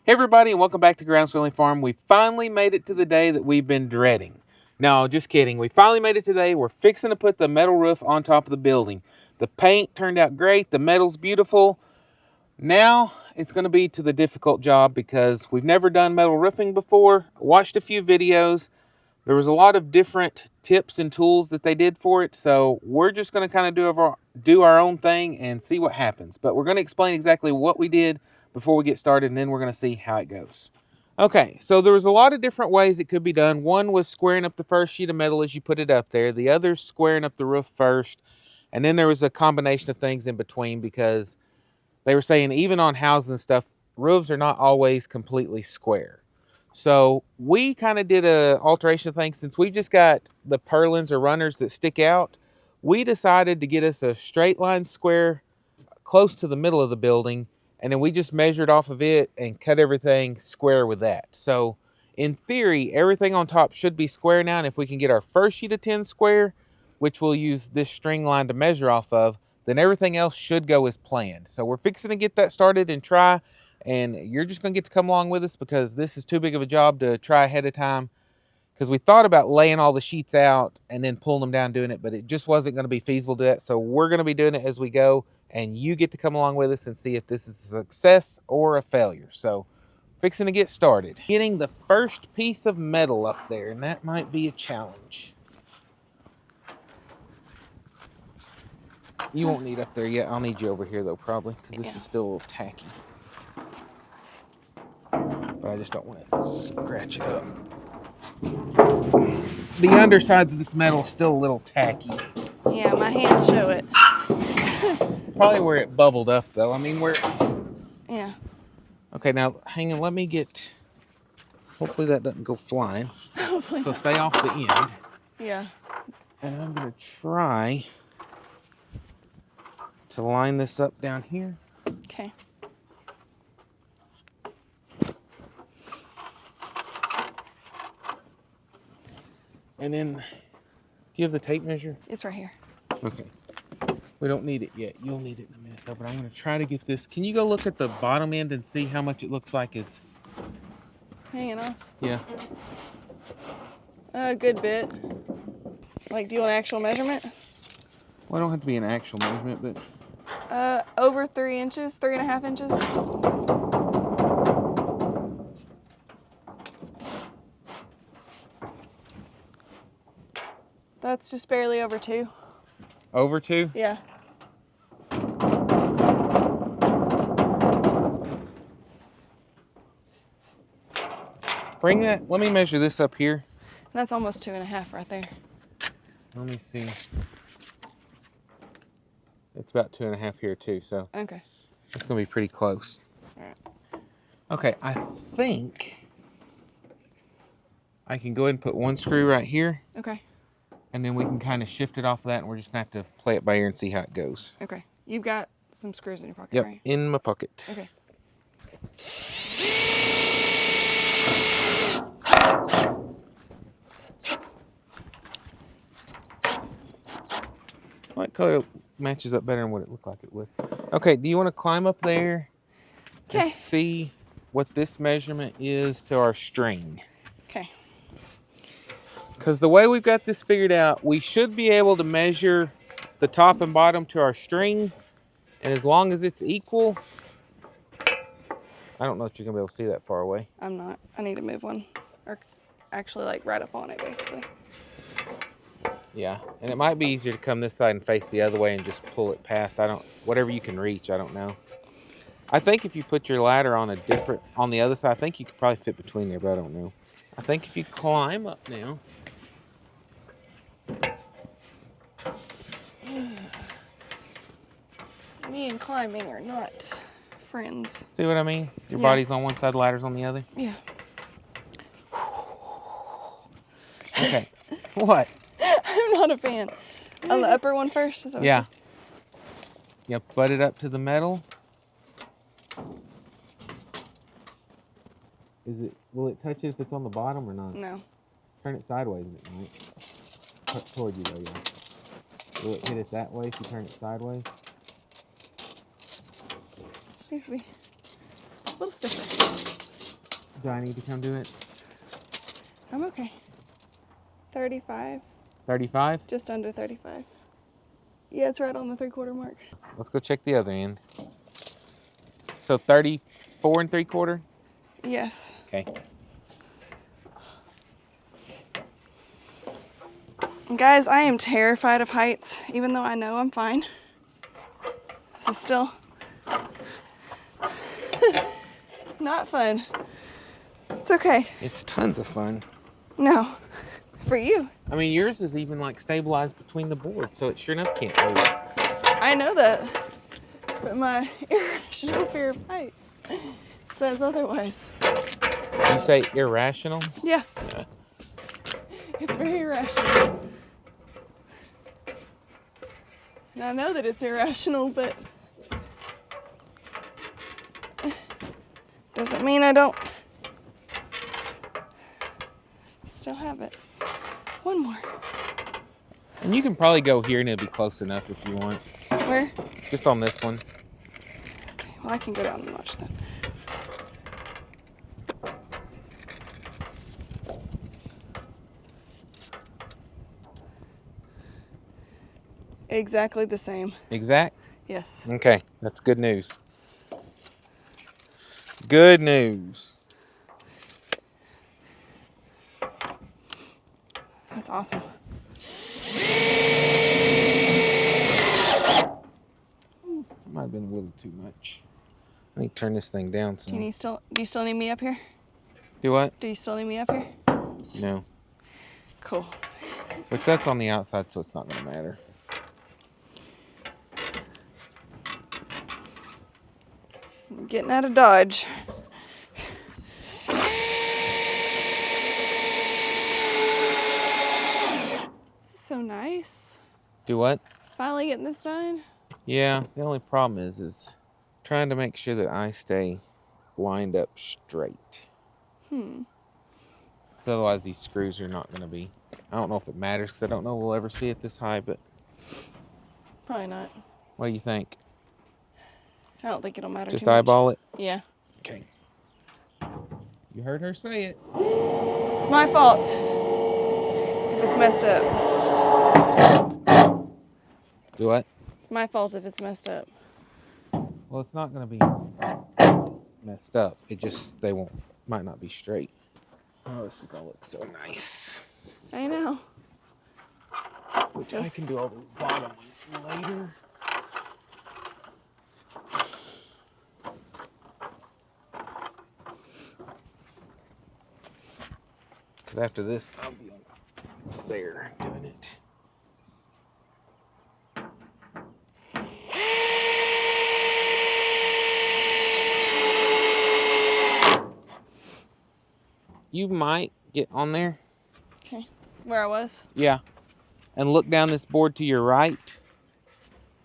Hey everybody, and welcome back to Grounds Family Farm. We finally made it to the day that we've been dreading. No, just kidding. We finally made it today. We're fixing to put the metal roof on top of the building. The paint turned out great. The metal's beautiful. Now it's going to be to the difficult job because we've never done metal roofing before. Watched a few videos. There was a lot of different tips and tools that they did for it. So we're just going to kind of do our own thing and see what happens. But we're going to explain exactly what we did before we get started, and then we're going to see how it goes. Okay, so there was a lot of different ways it could be done. One was squaring up the first sheet of metal as you put it up there. The other squaring up the roof first. And then there was a combination of things in between because they were saying even on houses and stuff, roofs are not always completely square. So we kind of did a alteration thing. Since we've just got the purlins or runners that stick out, we decided to get us a straight line square close to the middle of the building, and then we just measured off of it and cut everything square with that. So in theory, everything on top should be square now, and if we can get our first sheet of 10 square, which we'll use this string line to measure off of, then everything else should go as planned. So we're fixing to get that started and try, and you're just going to get to come along with us because this is too big of a job to try ahead of time, because we thought about laying all the sheets out and then pulling them down doing it, but it just wasn't going to be feasible to do that. So we're going to be doing it as we go, and you get to come along with us and see if this is a success or a failure. So fixing to get started. Getting the first piece of metal up there, and that might be a challenge. You won't need up there yet. I'll need you over here though, probably, because this is still a little tacky. But I just don't want to scratch it up. The underside of this metal is still a little tacky. Yeah, my hands show it. Probably where it bubbled up though. I mean, where it's... Yeah. Okay, now hang on. Let me get... Hopefully that doesn't go flying. Hopefully So not. stay off the end. Yeah. And I'm going to try to line this up down here. Okay. And then, do you have the tape measure? It's right here. Okay. We don't need it yet. You'll need it in a minute though, but I'm going to try to get this. Can you go look at the bottom end and see how much it looks like is... Hanging off. Yeah. A good bit. Like, do you want an actual measurement? Well, it don't have to be an actual measurement, but... Over 3 inches, 3.5 inches. That's just barely over 2. Over 2? Yeah. Bring that. Let me measure this up here. That's almost 2.5 right there. Let me see. It's about 2.5 here too, so Okay. it's gonna be pretty close. All right. Okay, I think I can go ahead and put one screw right here, Okay. and then we can kind of shift it off of that, and we're just gonna have to play it by ear and see how it goes. Okay. You've got some screws in your pocket, Yep, right? in my pocket. Okay. Light color matches up better than what it looked like it would. Okay, do you want to climb up there and see what this measurement is to our string? Okay. Because the way we've got this figured out, we should be able to measure the top and bottom to our string, and as long as it's equal, I don't know if you're gonna be able to see that far away. I'm not. I need to move one, or actually like right up on it, basically. Yeah, and it might be easier to come this side and face the other way and just pull it past. Whatever you can reach, I don't know. I think if you put your ladder on on the other side, I think you could probably fit between there, but I don't know. I think if you climb up now. Me and climbing are not friends. See what I mean? Your body's on one side, the ladder's on the other. Yeah. Okay. What? I'm not a fan. On the upper one first? Is that Yeah. You butt it up to the metal. Will it touch it if it's on the bottom or not? No. Turn it sideways and it might. Toward you though, yeah. Will it hit it that way if you turn it sideways? Just needs to be a little stiffer. Do I need to come do it? I'm okay. 35. 35? Just under 35. Yeah, it's right on the 3/4 mark. Let's go check the other end. So 34 3/4? Yes. Okay. Guys, I am terrified of heights, even though I know I'm fine. This is still not fun. It's okay. It's tons of fun. No, for you. I mean, yours is even like stabilized between the boards, so it sure enough can't move. I know that, but my irrational fear of heights says otherwise. You say irrational? Yeah. It's very irrational. And I know that it's irrational, but doesn't mean I don't still have it. One more. And you can probably go here and it'll be close enough if you want. Where? Just on this one. Well, I can go down and watch then. Exactly the same. Exact? Yes. Okay, that's good news. Good news. That's awesome. Might have been a little too much. I need to turn this thing down some. Do you still need me up here? Do what? Do you still need me up here? No. Cool. Which that's on the outside, so it's not going to matter. I'm getting out of Dodge. This is so nice. Do what? Finally getting this done. Yeah, the only problem is trying to make sure that I stay lined up straight. Hmm. Because otherwise these screws are not going to be... I don't know if it matters because I don't know we'll ever see it this high, but... Probably not. What do you think? I don't think it'll matter Just too much. eyeball it? Yeah. Okay. You heard her say it. It's my fault if it's messed up. Do what? It's my fault if it's messed up. Well, it's not going to be messed up. It just, might not be straight. Oh, this is going to look so nice. I know. Which I can do all those bottom ones later. Because after this, I'll be on there doing it. You might get on there. Okay. Where I was? Yeah. And look down this board to your right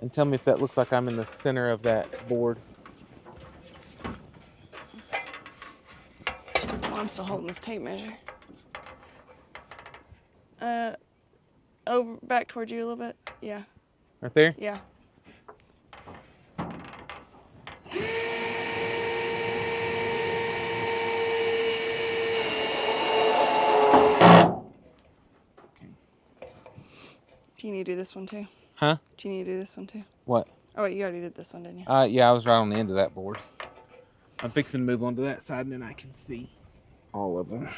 and tell me if that looks like I'm in the center of that board. Well, I'm still holding this tape measure. Over back towards you a little bit. Yeah. Right there? Yeah. Do you need to do this one too? Huh? Do you need to do this one too? What? Oh wait, you already did this one, didn't you? Yeah, I was right on the end of that board. I'm fixing to move on to that side and then I can see all of them.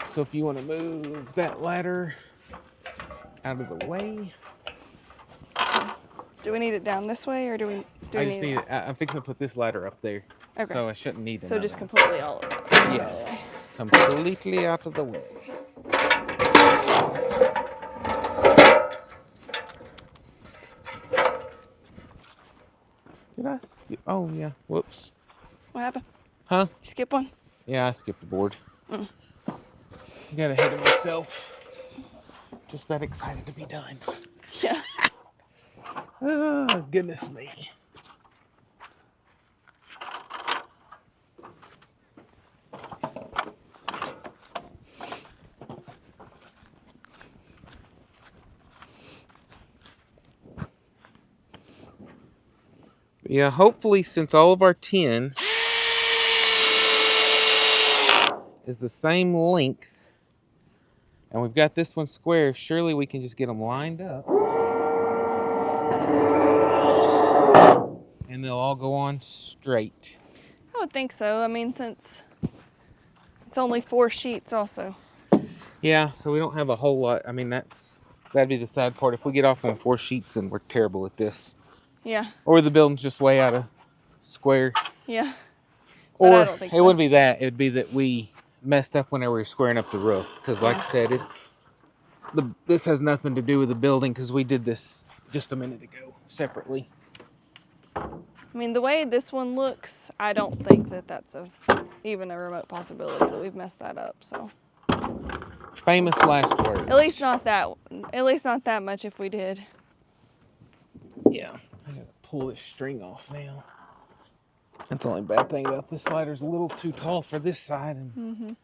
So if you want to move that ladder out of the way. So, do we need it down this way or do we I just need it. I'm fixing to put this ladder up there. Okay. So I shouldn't need So another just one. completely all of it. Yes, completely out of the way. Did I skip? Oh, yeah. Whoops. What happened? Huh? You skip one? Yeah, I skipped a board. Mm. Got ahead of myself. Just that excited to be done. Yeah. Oh, goodness me. Yeah, hopefully since all of our tin is the same length and we've got this one square, surely we can just get them lined up and they'll all go on straight. I would think so. I mean, since it's only 4 sheets also. Yeah, so we don't have a whole lot. I mean, that'd be the sad part. If we get off on 4 sheets, then we're terrible at this. Yeah. Or the building's just way out of square. Yeah. But I Or don't think it so. wouldn't be that. It would be that we messed up whenever we were squaring up the roof. Because like I said, this has nothing to do with the building because we did this just a minute ago separately. I mean, the way this one looks, I don't think that that's even a remote possibility that we've messed that up. So Famous last words. at least not that much if we did. Yeah, I gotta pull this string off now. That's the only bad thing about this slider's a little too tall for this side, and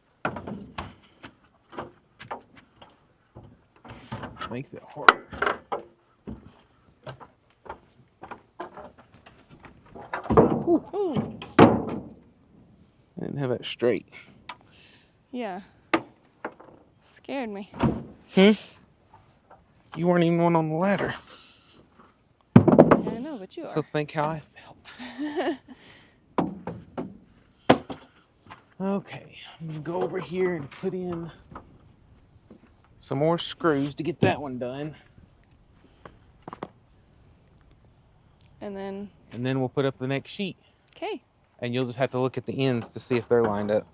makes it harder. Ooh. I didn't have it straight. Yeah. Scared me. You weren't even one on the ladder. Yeah, I know, but you So are. think how I felt. Okay, I'm gonna go over here and put in some more screws to get that one done. And then we'll put up the next sheet. okay. And you'll just have to look at the ends to see if they're lined up.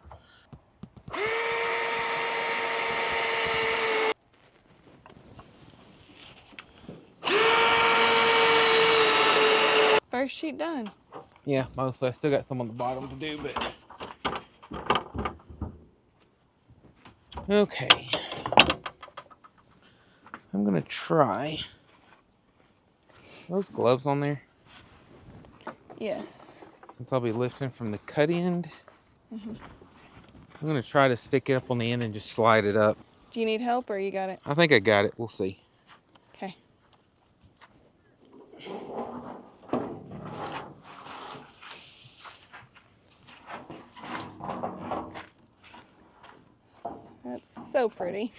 First sheet done. Yeah, mostly. I still got some on the bottom to do, but... Okay. I'm gonna try... Those gloves on there? Yes. Since I'll be lifting from the cut end, I'm gonna try to stick it up on the end and just slide it up. Do you need help or you got it? I think I got it. We'll see. Okay. That's so pretty.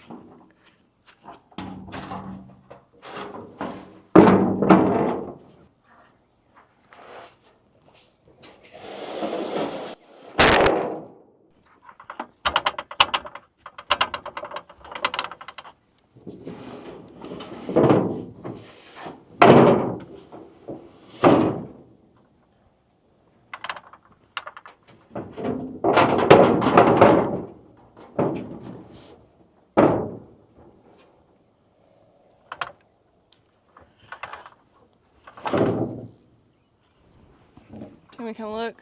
Do you want me to come look?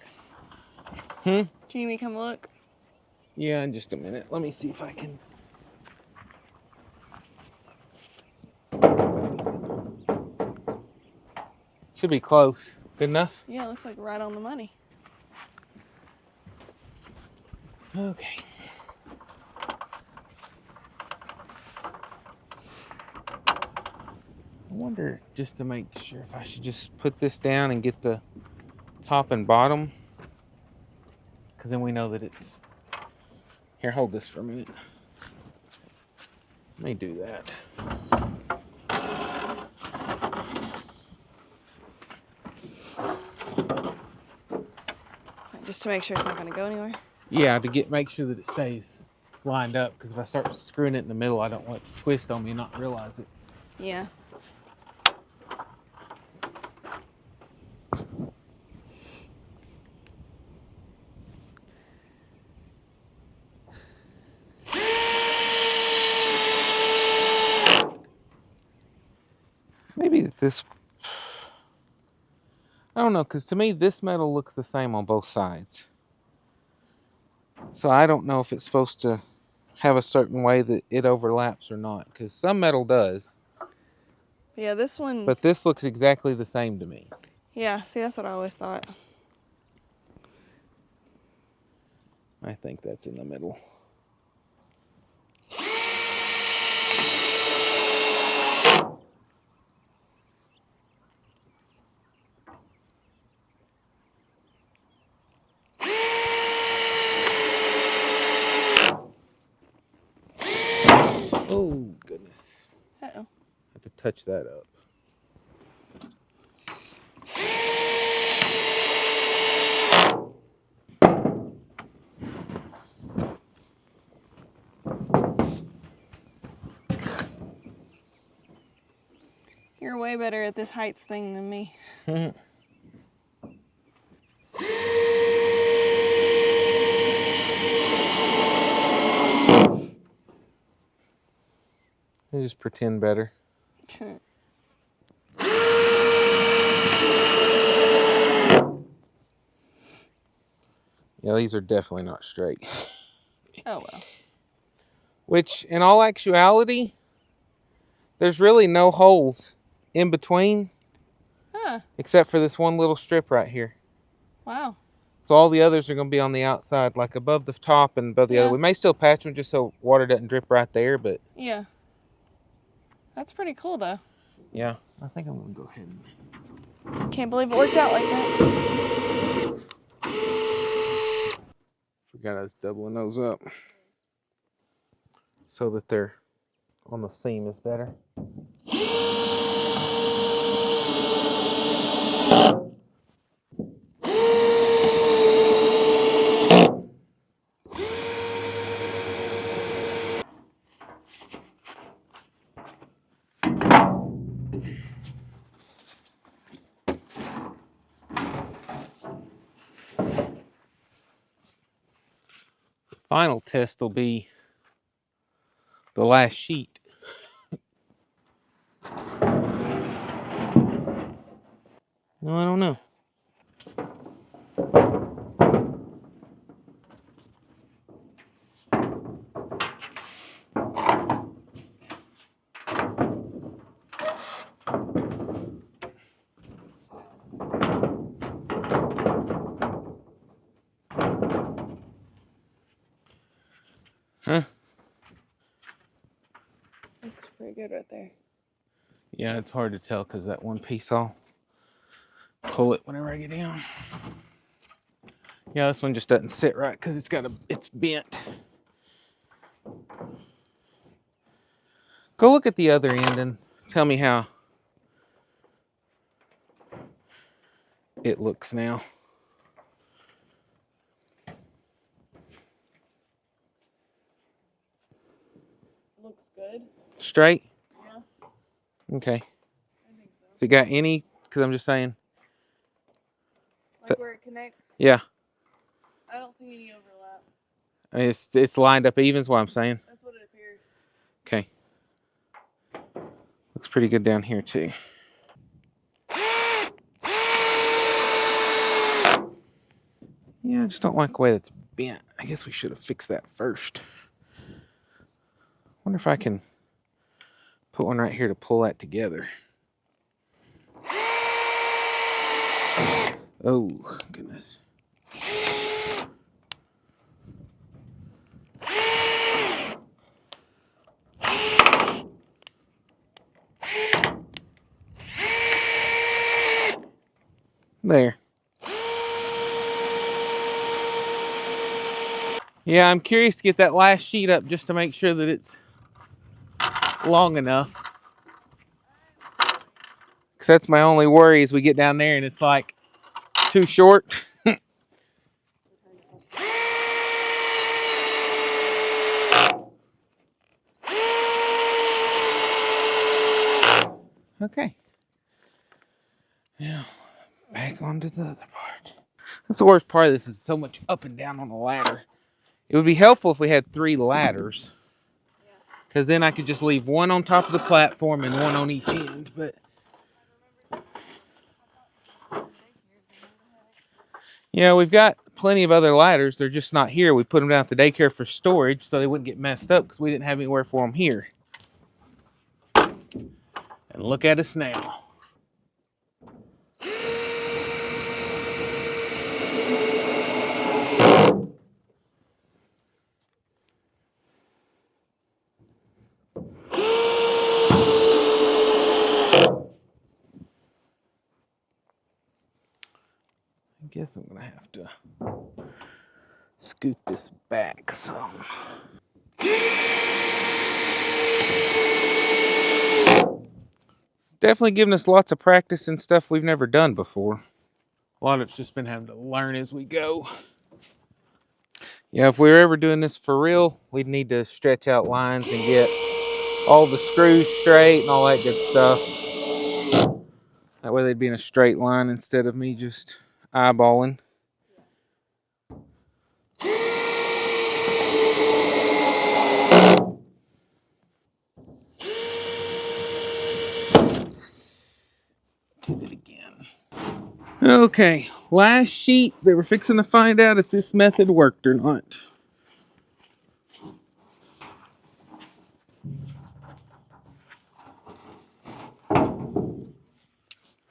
Do you need me to come look? Yeah, in just a minute. Let me see if I can... Should be close. Good enough? Yeah, it looks like right on the money. Okay. I wonder, just to make sure, if I should just put this down and get the top and bottom. Because then we know that it's... Here, hold this for a minute. Let me do that. Just to make sure it's not going to go anywhere. Yeah, to make sure that it stays lined up. Because if I start screwing it in the middle, I don't want it to twist on me and not realize it. Yeah. Maybe this... I don't know, because to me, this metal looks the same on both sides. So I don't know if it's supposed to have a certain way that it overlaps or not. Because some metal does. Yeah, this one... But this looks exactly the same to me. Yeah, see, that's what I always thought. I think that's in the middle. Uh-oh. Have to touch that up. You're way better at this height thing than me. I just pretend better. Yeah, these are definitely not straight. Oh well. Which, in all actuality, there's really no holes in between. Huh. Except for this one little strip right here. Wow. So all the others are going to be on the outside, like above the top and above the other. We may still patch them just so water doesn't drip right there, but... Yeah. That's pretty cool, though. Yeah. I think I'm going to go ahead and... Can't believe it worked out like that. Forgot I was doubling those up. So that they're on the seam is better. Final test will be the last sheet. No, I don't know. Huh? Looks pretty good right there. Yeah, it's hard to tell because that one piece, I'll pull it whenever I get down. Yeah, this one just doesn't sit right because it's bent. Go look at the other end and tell me how it looks now. Looks good. Straight? Yeah. Okay. I think so. Has it got any? Because I'm just saying. Like where it connects? Yeah. I don't see any overlap. I mean, it's lined up even is what I'm saying. That's what it appears. Okay. Looks pretty good down here too. Yeah, I just don't like the way that's bent. I guess we should have fixed that first. Wonder if I can put one right here to pull that together. Oh, goodness. There. Yeah, I'm curious to get that last sheet up just to make sure that it's long enough. Because that's my only worry is we get down there and it's like too short. Okay. Now, back onto the other part. That's the worst part of this is so much up and down on the ladder. It would be helpful if we had 3 ladders. Because then I could just leave one on top of the platform and one on each end. But yeah, we've got plenty of other ladders. They're just not here. We put them down at the daycare for storage so they wouldn't get messed up because we didn't have anywhere for them here. And look at us now. I guess I'm going to have to scoot this back some. definitely giving us lots of practice and stuff we've never done before. A lot of it's just been having to learn as we go. Yeah, if we were ever doing this for real, we'd need to stretch out lines and get all the screws straight and all that good stuff. That way they'd be in a straight line instead of me just eyeballing. Did it again. Okay, last sheet that we're fixing to find out if this method worked or not.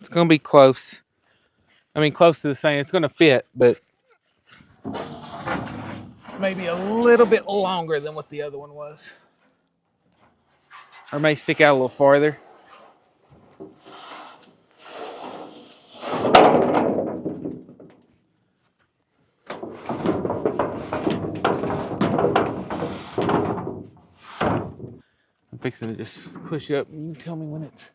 It's going to be close. I mean, close to the same. It's going to fit, but maybe a little bit longer than what the other one was. Or may stick out a little farther. I'm fixing to just push up and you tell me when it's...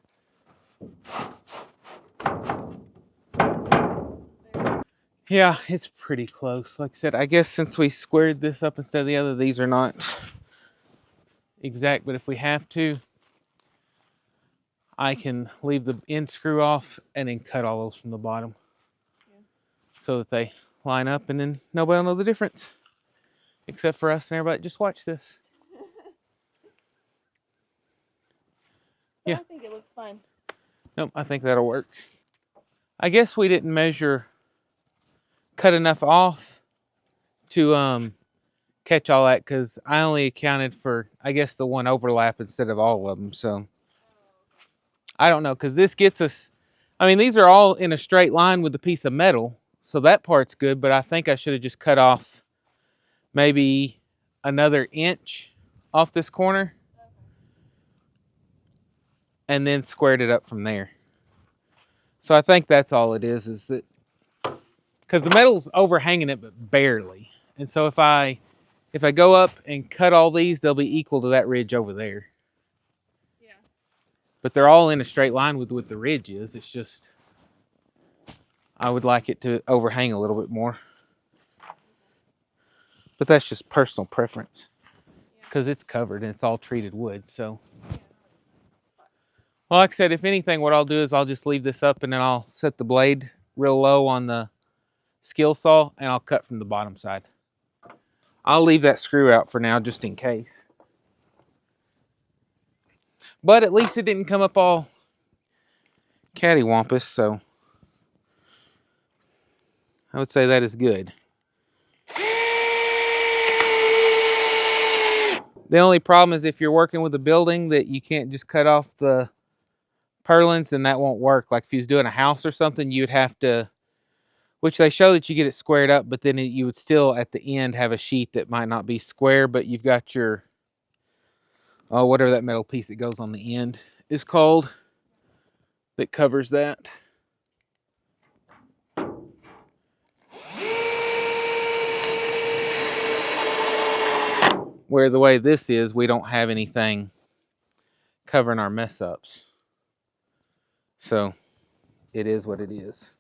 Yeah, it's pretty close. Like I said, I guess since we squared this up instead of the other, these are not exact, but if we have to, I can leave the end screw off and then cut all those from the bottom. Yeah. So that they line up and then nobody will know the difference. Except for us and everybody. Just watch this. Yeah. I think it looks fine. Nope, I think that'll work. I guess we didn't cut enough off to catch all that because I only accounted for, I guess, the one overlap instead of all of them. So I don't know, because this gets us, I mean, these are all in a straight line with a piece of metal. So that part's good, but I think I should have just cut off maybe another inch off this corner and then squared it up from there. So I think that's all it is that, because the metal's overhanging it, but barely. And so if I go up and cut all these, they'll be equal to that ridge over there. Yeah. But they're all in a straight line with what the ridge is. It's just, I would like it to overhang a little bit more. But that's just personal preference. Because it's covered and it's all treated wood, so. Well, like I said, if anything, what I'll do is I'll just leave this up and then I'll set the blade real low on the skill saw and I'll cut from the bottom side. I'll leave that screw out for now just in case. But at least it didn't come up all cattywampus, so I would say that is good. The only problem is if you're working with a building that you can't just cut off the purlins, then that won't work. Like if you was doing a house or something, you'd have to, which they show that you get it squared up, but then you would still at the end have a sheet that might not be square, but you've got your, whatever that metal piece that goes on the end is called, that covers that. Where the way this is, we don't have anything covering our mess ups. So it is what it is.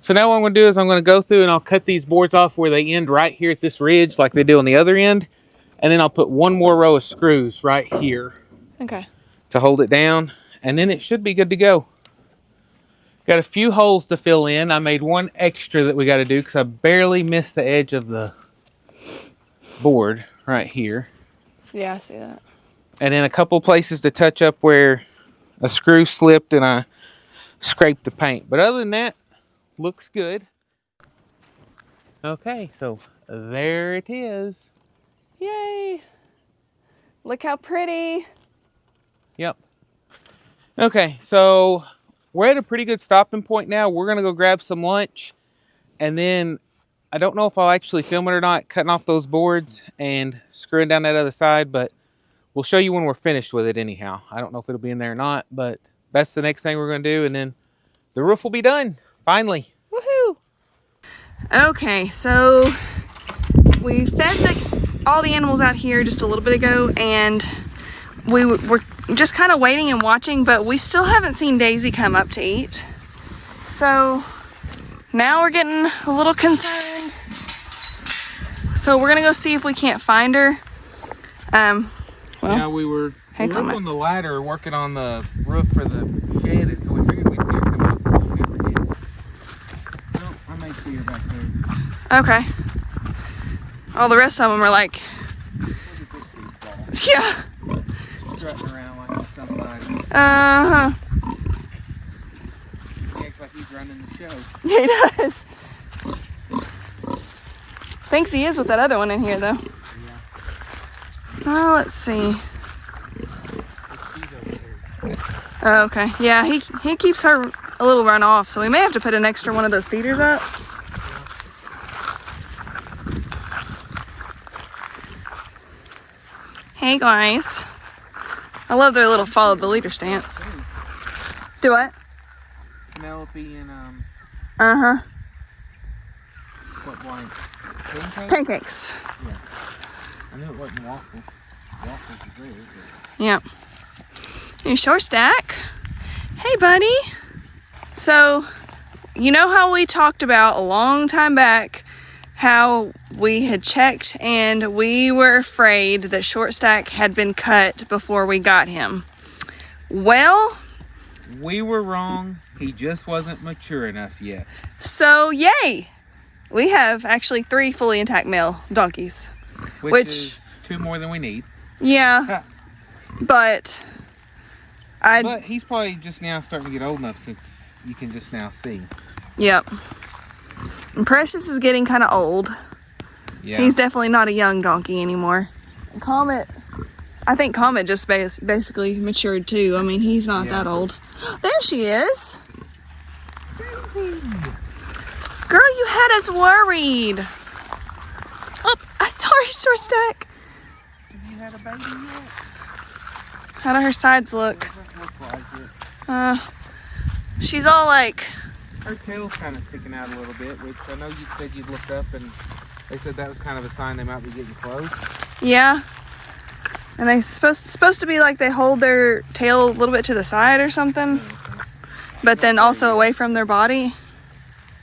So now what I'm going to do is I'm going to go through and I'll cut these boards off where they end right here at this ridge like they do on the other end. And then I'll put one more row of screws right here. Okay. To hold it down. And then it should be good to go. Got a few holes to fill in. I made one extra that we got to do because I barely missed the edge of the board right here. Yeah, I see that. And then a couple places to touch up where a screw slipped and I scraped the paint. But other than that, looks good. Okay, so there it is. Yay! Look how pretty. Yep. Okay, so we're at a pretty good stopping point now. We're going to go grab some lunch. And then I don't know if I'll actually film it or not, cutting off those boards and screwing down that other side. But we'll show you when we're finished with it anyhow. I don't know if it'll be in there or not, but that's the next thing we're going to do, and then the roof will be done, finally. Woohoo! Okay, so we fed all the animals out here just a little bit ago, and we were just kind of waiting and watching, but we still haven't seen Daisy come up to eat. So now we're getting a little concerned. So we're gonna go see if we can't find her. Well, yeah, we were up on the ladder working on the roof for the shed, and so we figured we'd see her come up. Well, I may see her back there. Okay. All the rest of them are like, yeah. Strutting around like somebody. Uh-huh. He acts like he's running the show. He does. Thinks he is with that other one in here, though. Yeah. Well, let's see. Oh, okay. Yeah, he keeps her a little run off, so we may have to put an extra one of those feeders up. Hey, guys. I love their little follow the leader stance. Do what? Penelope and, Uh-huh. what blank? Pancakes? Pancakes. Yeah. I knew it wasn't waffles. Waffles is there. Yep. You short stack. Hey, buddy. So, you know how we talked about a long time back how we had checked and we were afraid that short stack had been cut before we got him. Well, we were wrong. He just wasn't mature enough yet. So, yay! We have actually 3 fully intact male donkeys. Which is 2 more than we need. Yeah. But But he's probably just now starting to get old enough since you can just now see. Yep. And Precious is getting kind of old. Yeah. He's definitely not a young donkey anymore. Comet, I think Comet just basically matured too. I mean, he's not that old. There she is. Girl, you had us worried. Oh, I saw her short stack. Have you had a baby yet? How do her sides look? Doesn't look like it. She's all like, Her tail's kind of sticking out a little bit, which I know you said you'd looked up and they said that was kind of a sign they might be getting close. yeah. And they supposed to be like they hold their tail a little bit to the side or something, but then also away from their body.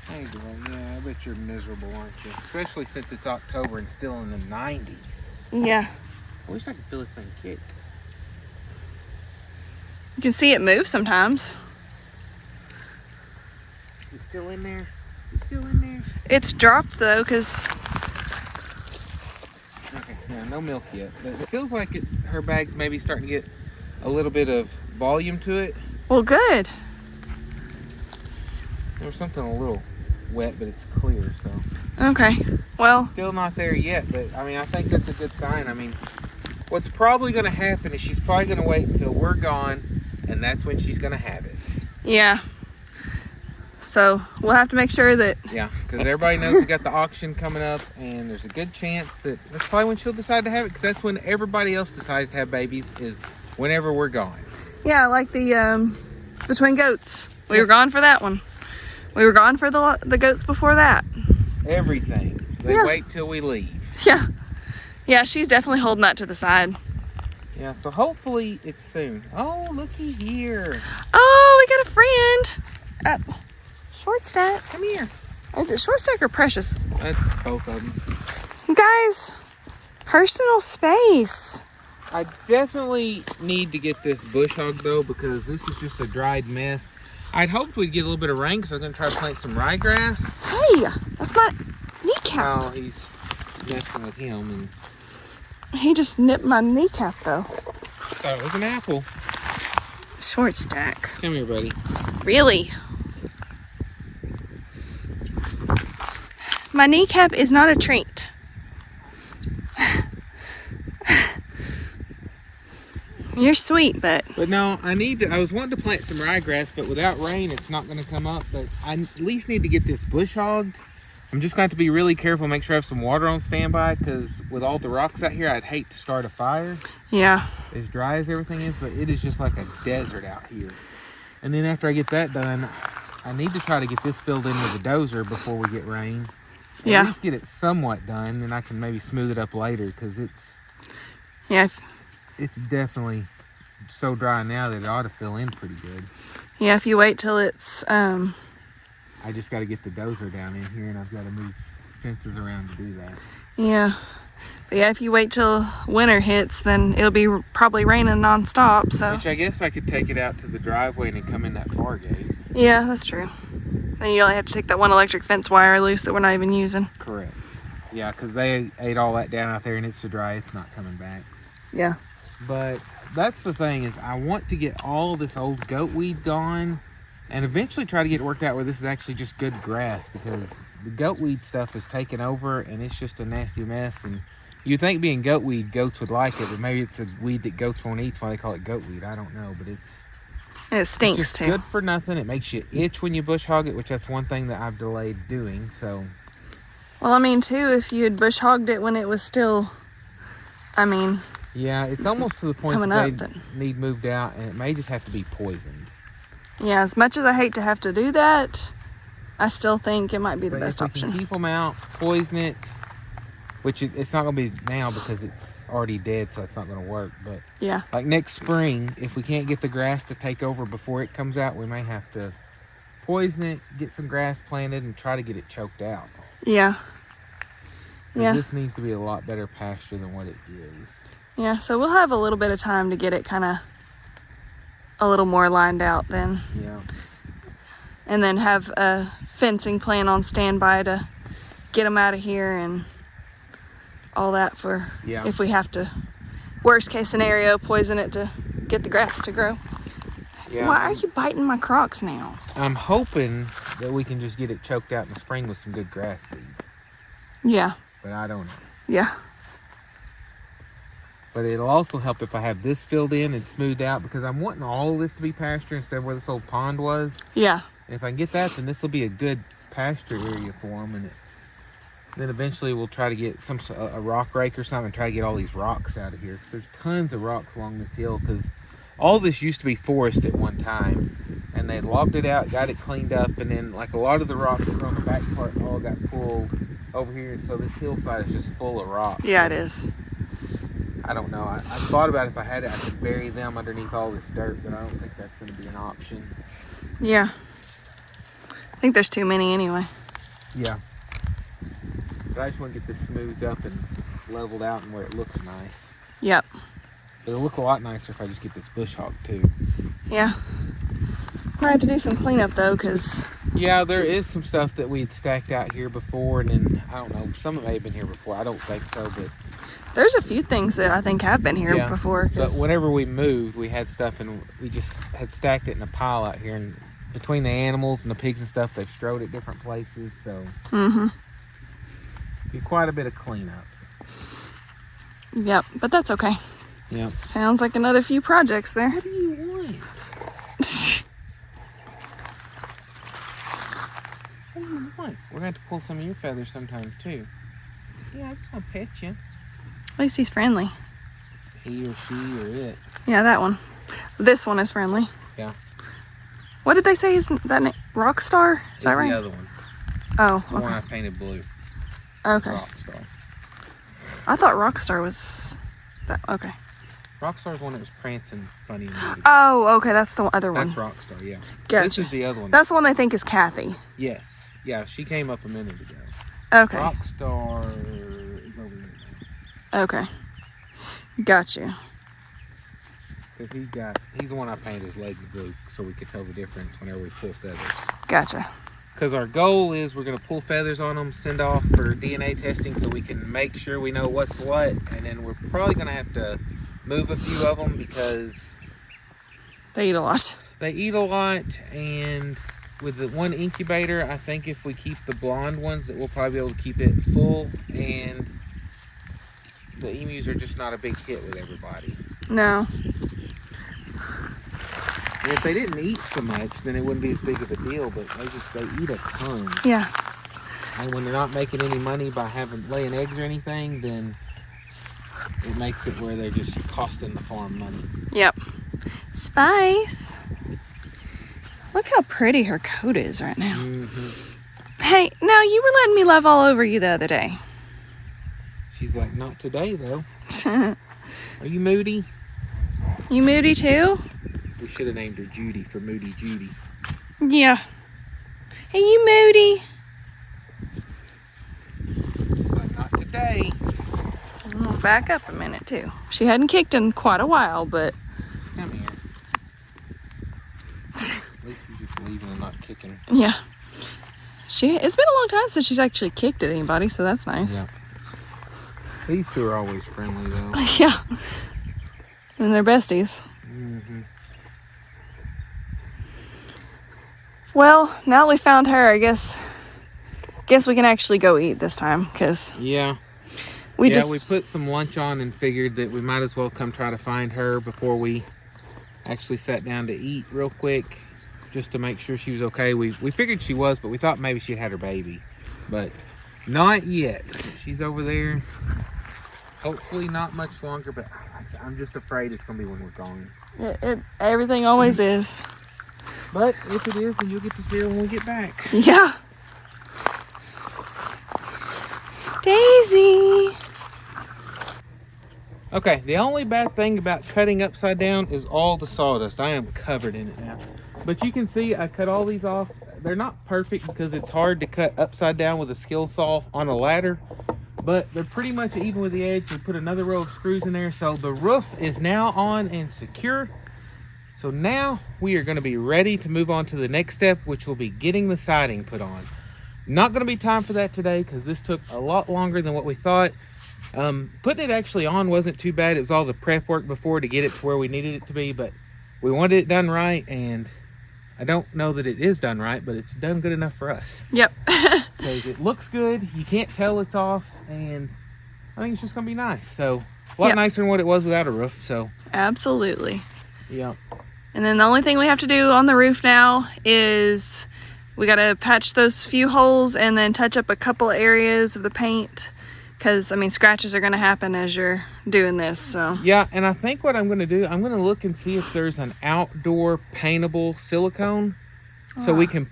Hey, girl, yeah, I bet you're miserable, aren't you? Especially since it's October and still in the 90s. Yeah. I wish I could feel this thing kick. You can see it move sometimes. It's still in there? It's still in there? It's dropped though, because Okay, yeah, no milk yet. But it feels like her bag's maybe starting to get a little bit of volume to it. well, good. There's something a little wet, but it's clear, so. Okay. Well, Still not there yet, but I mean, I think that's a good sign. I mean, what's probably going to happen is she's probably going to wait until we're gone, and that's when she's going to have it. yeah. So we'll have to make sure that. Yeah, because everybody knows we got the auction coming up, and there's a good chance that that's probably when she'll decide to have it, because that's when everybody else decides to have babies, is whenever we're gone. Yeah, like the twin goats. We were gone for that one. We were gone for the goats before that. Everything. They wait till we leave. Yeah. Yeah, she's definitely holding that to the side. Yeah, so hopefully it's soon. Oh, looky here. Oh, we got a friend. Short stack. Come here. Or is it short stack or Precious? That's both of them. Guys, personal space. I definitely need to get this bush hogged though, because this is just a dried mess. I'd hoped we'd get a little bit of rain because I'm going to try to plant some ryegrass. Hey, that's my kneecap. Oh, he's messing with him. And He just nipped my kneecap though. thought it was an apple. Short stack. Come here, buddy. Really? My kneecap is not a treat. You're sweet, but no, I was wanting to plant some ryegrass, but without rain, it's not going to come up. But I at least need to get this bush hogged. I'm just going to have to be really careful, make sure I have some water on standby, because with all the rocks out here, I'd hate to start a fire. yeah. As dry as everything is, but it is just like a desert out here. And then after I get that done, I need to try to get this filled in with a dozer before we get rain. At least get it somewhat done, and I can maybe smooth it up later, because it's definitely so dry now that it ought to fill in pretty good. Yeah, if you wait till it's I just got to get the dozer down in here, and I've got to move fences around to do that. Yeah. But yeah, if you wait till winter hits, then it'll be probably raining nonstop, so. Which I guess I could take it out to the driveway and then come in that far gate. Yeah, that's true. Then you only have to take that one electric fence wire loose that we're not even using. Correct. Yeah, because they ate all that down out there, and it's so dry, it's not coming back. Yeah. But that's the thing, is I want to get all this old goat weed gone, and eventually try to get it worked out where this is actually just good grass, because the goat weed stuff is taking over, and it's just a nasty mess. And you'd think being goat weed, goats would like it, but maybe it's a weed that goats won't eat, that's why they call it goat weed. I don't know, but And it stinks it's just too. good for nothing. It makes you itch when you bush hog it, which that's one thing that I've delayed doing. So. Well, I mean, too, if you had bush hogged it when it was still, Yeah, it's almost to the point that they need moved out, and it may just have to be poisoned. Yeah, as much as I hate to have to do that, I still think it might be the best option. If we can keep them out, poison it, which it's not going to be now because it's already dead, so it's not going to work. But yeah, like next spring, if we can't get the grass to take over before it comes out, we may have to poison it, get some grass planted, and try to get it choked out. Yeah. Yeah. This needs to be a lot better pasture than what it is. Yeah, so we'll have a little bit of time to get it kind of a little more lined out then. Yeah. And then have a fencing plan on standby to get them out of here and all that for if we have to, worst case scenario, poison it to get the grass to grow. Yeah. Why are you biting my Crocs now? I'm hoping that we can just get it choked out in the spring with some good grass seed. Yeah. But I don't know. Yeah. But it'll also help if I have this filled in and smoothed out, because I'm wanting all of this to be pasture instead of where this old pond was. Yeah. And if I can get that, then this will be a good pasture area for them. And then eventually we'll try to get a rock rake or something and try to get all these rocks out of here. Because there's tons of rocks along this hill, because all this used to be forest at one time. And they logged it out, got it cleaned up, and then like a lot of the rocks that were on the back part all got pulled over here. And so this hillside is just full of rocks. Yeah, it is. I don't know. I thought about if I had it, I could bury them underneath all this dirt, but I don't think that's going to be an option. Yeah. I think there's too many anyway. Yeah. But I just want to get this smoothed up and leveled out and where it looks nice. Yep. It'll look a lot nicer if I just get this bush hog too. Yeah. I have to do some cleanup though, because... Yeah, there is some stuff that we'd stacked out here before, and then, I don't know, some of it may have been here before. I don't think so, but... There's a few things that I think have been here before. But whenever we moved, we had stuff, and we just had stacked it in a pile out here. And between the animals and the pigs and stuff, they've strode at different places. So be quite a bit of cleanup. Yep, but that's okay. Yep. Sounds like another few projects there. What do you want? What do you want? We're going to have to pull some of your feathers sometimes, too. Yeah, I just want to pet you. At least he's friendly. He or she or it. Yeah, that one. This one is friendly. Yeah. What did they say is that name? Rockstar? Is that right? The other one. Oh, The one I painted blue. Okay. Rockstar. I thought Rockstar was that. Okay. Rockstar's one that was prancing funny. Oh, okay. That's the other one. That's Rockstar, yeah. Gotcha. This is the other one. That's the one they think is Kathy. Yes. Yeah, she came up a minute ago. Okay. Rockstar is over there. Okay. Got you. Because he's the one I painted his legs blue so we could tell the difference whenever we pull feathers. Gotcha. Because our goal is we're going to pull feathers on them, send off for DNA testing so we can make sure we know what's what. And then we're probably going to have to move a few of them because they eat a lot. They eat a lot, and with the one incubator, I think if we keep the blonde ones, that we'll probably be able to keep it full. And the emus are just not a big hit with everybody. No. And if they didn't eat so much, then it wouldn't be as big of a deal, but they eat a ton. Yeah. And when they're not making any money by laying eggs or anything, then it makes it where they're just costing the farm money. Yep. Spice. how pretty her coat is right now. Hey, no, you were letting me love all over you the other day. She's like, not today, though. Are you moody? You moody too? We should have named her Judy for Moody Judy. Yeah. Hey, you moody? She's like, not today. I'm gonna back up a minute too. She hadn't kicked in quite a while, but... Come here. At least she's just leaving and not kicking. Yeah. It's been a long time since she's actually kicked at anybody, so that's nice. Yeah. These two are always friendly, though. Yeah. And they're besties. Well, now that we found her, I guess we can actually go eat this time, because we put some lunch on and figured that we might as well come try to find her before we actually sat down to eat real quick, just to make sure she was okay. We figured she was, but we thought maybe she had her baby, but not yet. She's over there. Hopefully not much longer, but I'm just afraid it's gonna be when we're gone. Everything always is. But if it is, then you'll get to see her when we get back. Yeah. Daisy. Okay, the only bad thing about cutting upside down is all the sawdust. I am covered in it now. But you can see I cut all these off. They're not perfect because it's hard to cut upside down with a skill saw on a ladder. But they're pretty much even with the edge. We put another row of screws in there. So the roof is now on and secure. So now we are going to be ready to move on to the next step, which will be getting the siding put on. Not going to be time for that today because this took a lot longer than what we thought. Putting it actually on wasn't too bad. It was all the prep work before to get it to where we needed it to be, but we wanted it done right, and I don't know that it is done right, but it's done good enough for us. Yep. Because it looks good, you can't tell it's off, and I think it's just gonna be nice. So a lot nicer than what it was without a roof. So absolutely. Yeah. And then the only thing we have to do on the roof now is we got to patch those few holes and then touch up a couple of areas of the paint, because I mean scratches are going to happen as you're doing this. So yeah, and I think what I'm going to do, I'm going to look and see if there's an outdoor paintable silicone, so we can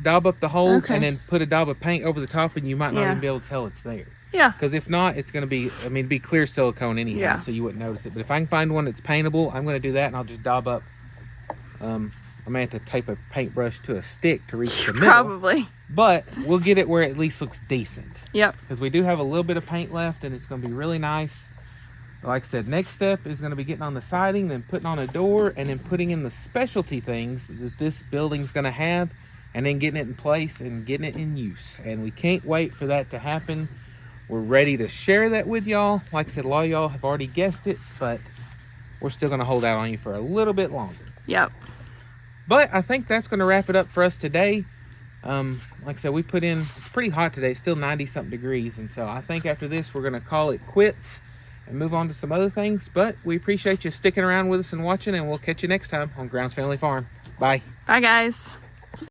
daub up the holes and then put a daub of paint over the top, and you might not even be able to tell it's there. Yeah. Because if not, it's going to be, it'd be clear silicone anyhow, so you wouldn't notice it. But if I can find one that's paintable, I'm going to do that, and I'll just daub up. I may have to tape a paintbrush to a stick to reach the middle. Probably. But we'll get it where it at least looks decent. Yep. Because we do have a little bit of paint left, and it's going to be really nice. Like I said, next step is going to be getting on the siding, then putting on a door, and then putting in the specialty things that this building's going to have, and then getting it in place and getting it in use. And we can't wait for that to happen. We're ready to share that with y'all. Like I said, a lot of y'all have already guessed it, but we're still going to hold out on you for a little bit longer. Yep. But I think that's going to wrap it up for us today. Like I said, we put in, it's pretty hot today, it's still 90-something degrees. And so I think after this, we're going to call it quits and move on to some other things. But we appreciate you sticking around with us and watching, and we'll catch you next time on Grounds Family Farm. Bye. Bye, guys.